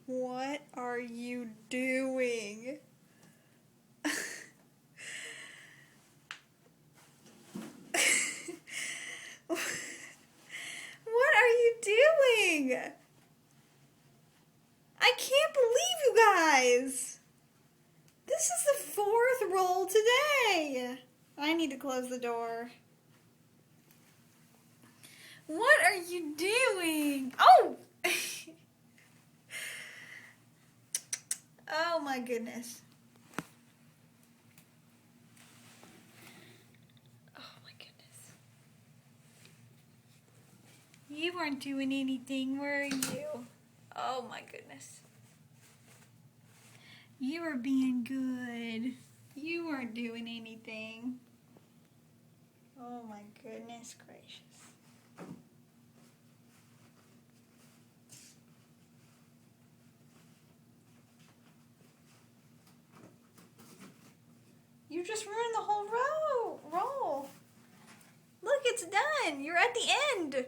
What are you doing? What are you doing? I can't believe you guys. This is the fourth roll today. I need to close the door. What are you doing? Oh! Oh my goodness. Oh my goodness. You weren't doing anything, were you? Oh my goodness. You were being good. You weren't doing anything. Oh my goodness gracious. You just ruined the whole roll. Look, it's done. You're at the end.